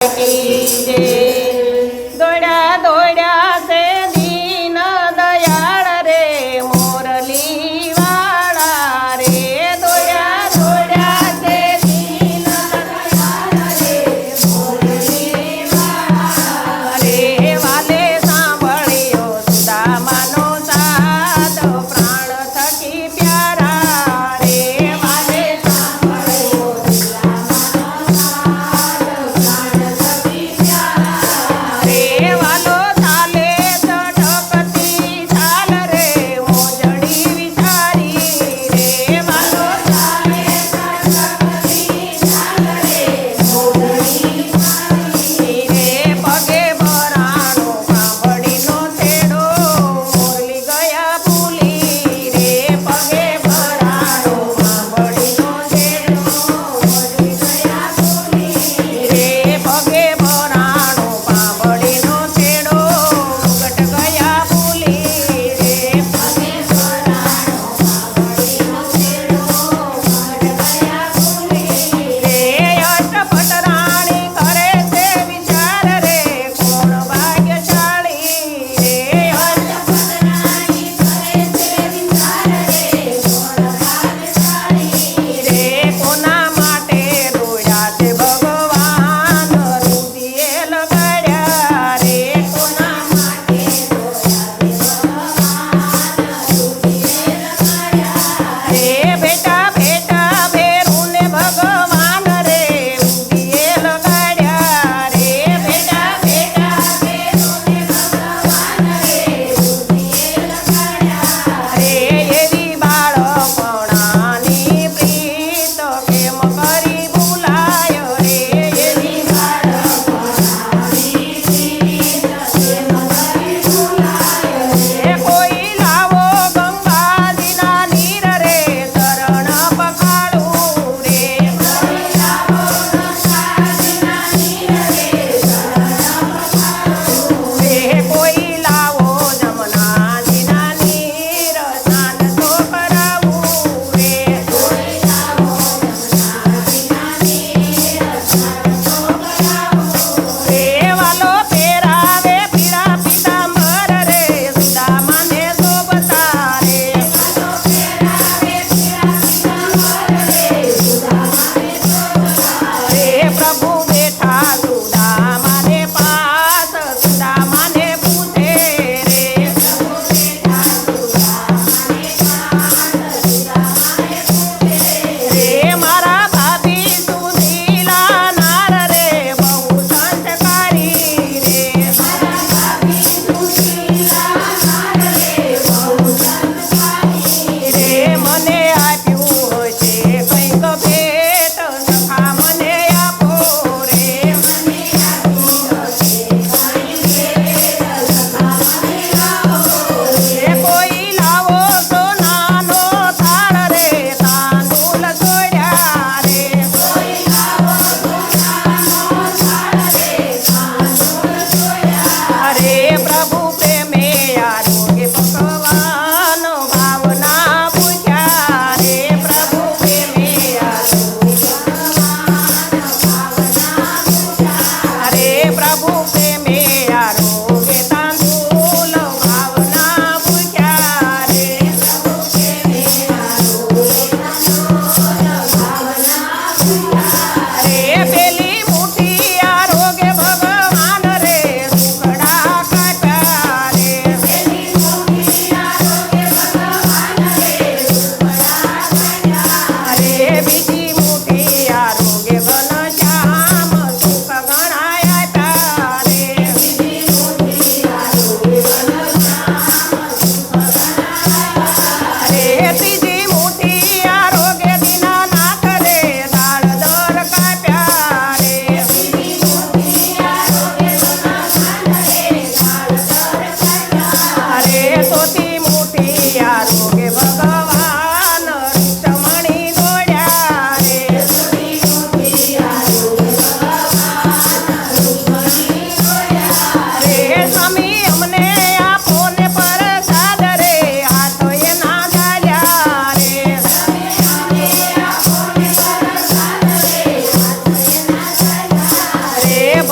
की जय। दौड़ा दौड़ा से दीन दयाल रे मोरली वाला रे। दौड़ा दौड़ा से दीन दयाल रे मोरली वाला रे। वाले सांभळ्यो सुदामानो साथ प्राण थकी प्यारा रे। वाले सांभळ्यो सुदामानो साथ प्राण थकी प्यारा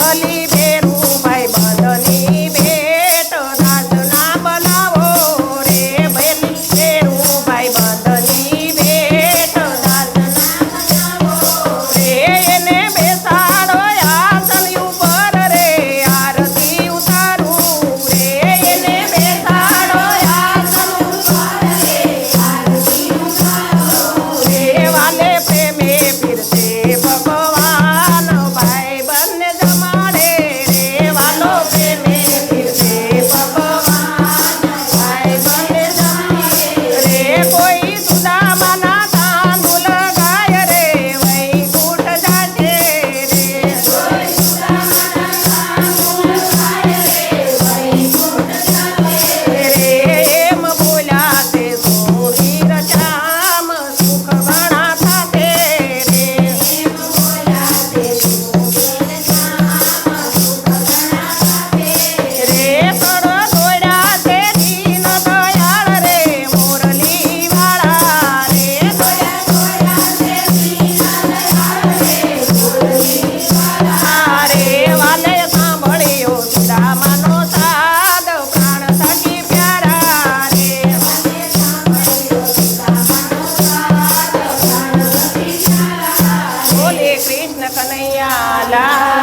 મોરલી ભેરું ભાઈ બંધની ભેટ દાસના બનાવો રે ભેરું ભાઈ બંધની ભેટ દાસના બનાવો રે એને બેસાડો આસન ઉપર રે આરતી ઉતારું રે એને બેસાડો આસન ઉપર રે આરતી ઉતારું રે વાલે પ્રેમે પીરસે ભગવાન ભાઈ બંને જમાડે રે વાલો પ્રેમે પીરસે ભગવાન ભાઈ બંને જમાડે રે કોઈ સુદામાના તાંદુલ ગાય રે વૈકુંઠ જાજે રે કોઈ સુદામાના તાંદુલ ગાય રે વૈકુંઠ જાજે રે એમ બોલ્યા તે સુધીર શ્યામ સુખ ઘણા થાતે રે એમ બોલ્યા તે સુધીર શ્યામ સુખ ઘણા થાતે રે કર દોડ્યા તે દીન દયાળ રે મોરલી વાળા રે દોડ્યા તે દીન દયાળ રે મોરલી વાળા રે વાલે સાંભળ્યો સુદામાનો સાદ પ્રાણ સખી પ્યારા રે વાલે સાંભળ્યો સુદામાનો સાદ પ્રાણ સખી પ્યારા બોલે કૃષ્ણ કનૈયા લાલ